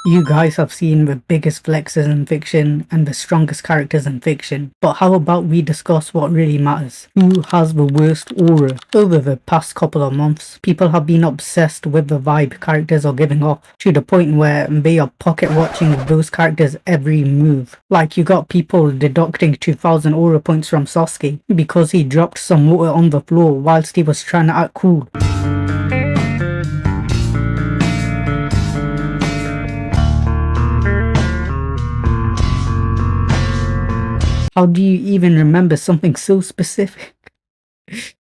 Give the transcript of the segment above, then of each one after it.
You guys have seen the biggest flexes in fiction and the strongest characters in fiction, but how about we discuss what really matters? Who has the worst aura? Over the past couple of months, people have been obsessed with the vibe characters are giving off, to the point where they are pocket watching those characters' every move. Like you got people deducting 2000 aura points from Sasuke because he dropped some water on the floor whilst he was trying to act cool. How do you even remember something so specific?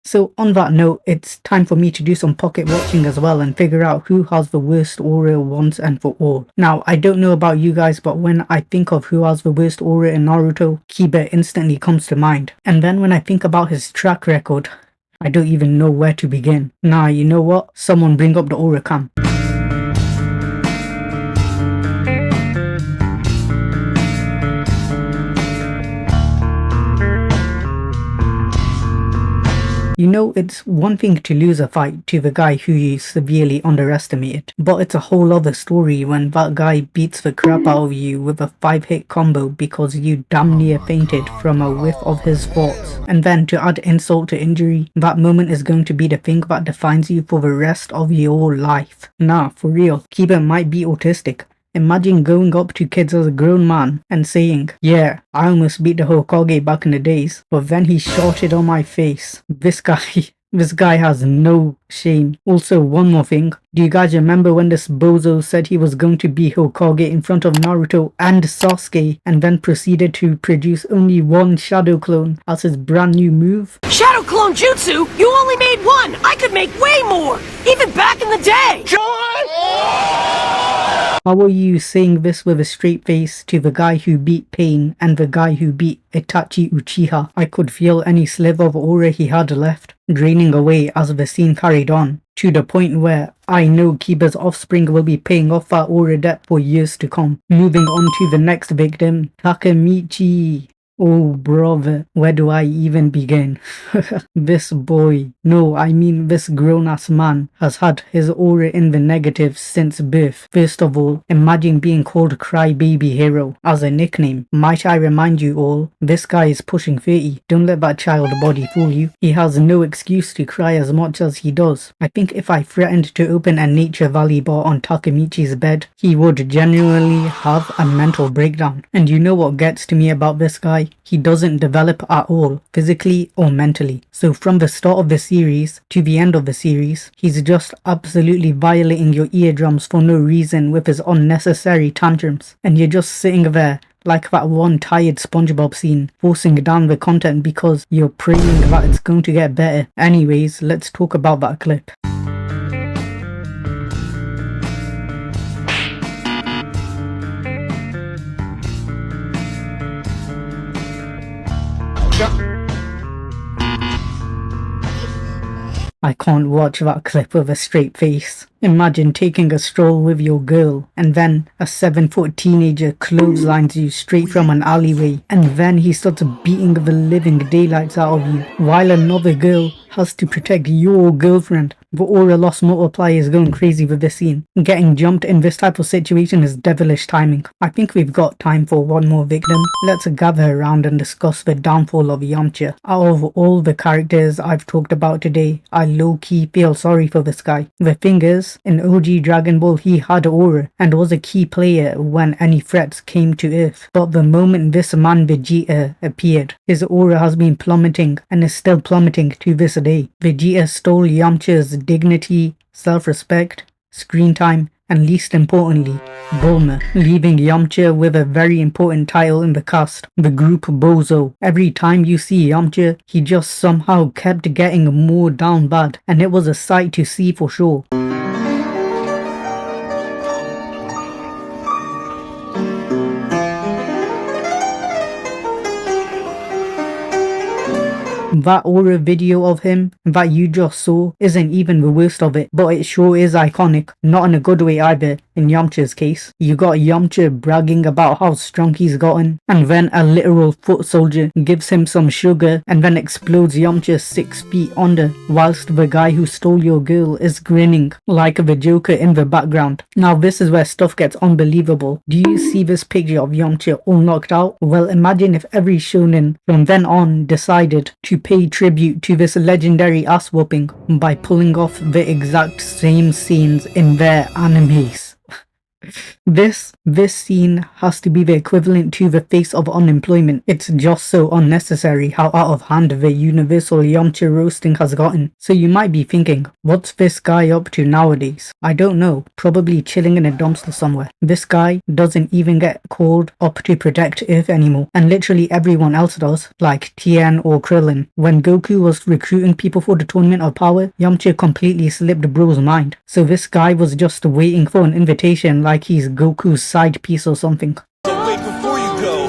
So on that note, it's time for me to do some pocket watching as well and figure out who has the worst aura once and for all. Now, I don't know about you guys, but when I think of who has the worst aura in Naruto, Kiba instantly comes to mind. And then when I think about his track record, I don't even know where to begin. Nah, you know what? Someone bring up the aura cam. You know, it's one thing to lose a fight to the guy who you severely underestimated, but it's a whole other story when that guy beats the crap out of you with a 5-hit combo because you damn near fainted from a whiff of his thoughts. And then to add insult to injury, that moment is going to be the thing that defines you for the rest of your life. Nah, for real, Kiba might be autistic. Imagine going up to kids as a grown man and saying, "Yeah, I almost beat the Hokage back in the days, but then he shot it on my face." This guy has no shame. Also, one more thing. Do you guys remember when this bozo said he was going to be Hokage in front of Naruto and Sasuke and then proceeded to produce only one shadow clone as his brand new move? Shadow clone jutsu? You only made one! I could make way more! Even back in the day! How are you saying this with a straight face to the guy who beat Pain and the guy who beat Itachi Uchiha? I could feel any sliver of aura he had left draining away as the scene carried on, to the point where I know Kiba's offspring will be paying off that aura debt for years to come. Moving on to the next victim, Takamichi. Oh brother, where do I even begin? This boy, no, I mean this grown-ass man, has had his aura in the negative since birth. First of all, imagine being called Crybaby Hero as a nickname. Might I remind you all, this guy is pushing 30. Don't let that child body fool you. He has no excuse to cry as much as he does. I think if I threatened to open a Nature Valley bar on Takamichi's bed, he would genuinely have a mental breakdown. And you know what gets to me about this guy? He doesn't develop at all, physically or mentally. So from the start of the series to the end of the series, he's just absolutely violating your eardrums for no reason with his unnecessary tantrums. And you're just sitting there like that one tired SpongeBob scene, forcing down the content because you're praying that it's going to get better. Anyways, let's talk about that clip. I can't watch that clip with a straight face. Imagine taking a stroll with your girl and then a 7-foot teenager clotheslines you straight from an alleyway and then he starts beating the living daylights out of you while another girl has to protect your girlfriend. The aura loss multiplier is going crazy with this scene. Getting jumped in this type of situation is devilish timing. I think we've got time for one more victim. Let's gather around and discuss the downfall of Yamcha. Out of all the characters I've talked about today, I low-key feel sorry for this guy. The thing is, in OG Dragon Ball he had aura and was a key player when any threats came to Earth. But the moment this man Vegeta appeared, his aura has been plummeting and is still plummeting to this day. Vegeta stole Yamcha's dignity, self-respect, screen time, and least importantly, Bulma, leaving Yamcha with a very important title in the cast, the group Bozo. Every time you see Yamcha, he just somehow kept getting more down bad, and it was a sight to see for sure. That aura video of him that you just saw isn't even the worst of it, but it sure is iconic. Not in a good way either. in Yamcha's case. You got Yamcha bragging about how strong he's gotten, and then a literal foot soldier gives him some sugar and then explodes Yamcha 6 feet under, whilst the guy who stole your girl is grinning like the Joker in the background. Now this is where stuff gets unbelievable. Do you see this picture of Yamcha all knocked out? Well, imagine if every shonen from then on decided to pay tribute to this legendary ass whooping by pulling off the exact same scenes in their animes. This scene has to be the equivalent to the face of unemployment. It's just so unnecessary how out of hand the universal Yamcha roasting has gotten. So you might be thinking, what's this guy up to nowadays? I don't know, probably chilling in a dumpster somewhere. This guy doesn't even get called up to protect Earth anymore, and literally everyone else does, like Tien or Krillin. When Goku was recruiting people for the Tournament of Power, Yamcha completely slipped bro's mind. So this guy was just waiting for an invitation like he's Goku's side piece or something. So wait, before you go,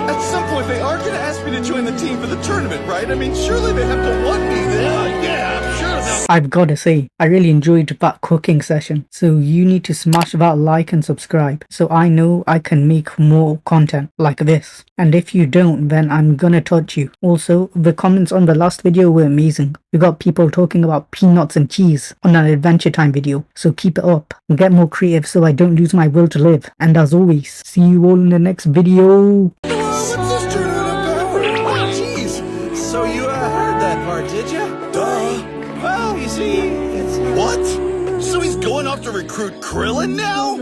at some point they are gonna ask me to join the team for the tournament, right? I mean, surely they have to want me then. Yeah, I'm sure they'll... I've gotta say, I really enjoyed that cooking session, so you need to smash that like and subscribe so I know I can make more content like this. And if you don't, then I'm gonna touch you. Also, the comments on the last video were amazing. We got people talking about peanuts and cheese on an Adventure Time video, so keep it up. Get more creative so I don't lose my will to live. And as always, see you all in the next video. What's this tournament of power? Oh, jeez. So you heard that part, did you? Duh. Well, you see, it's... What? So he's going off to recruit Krillin now?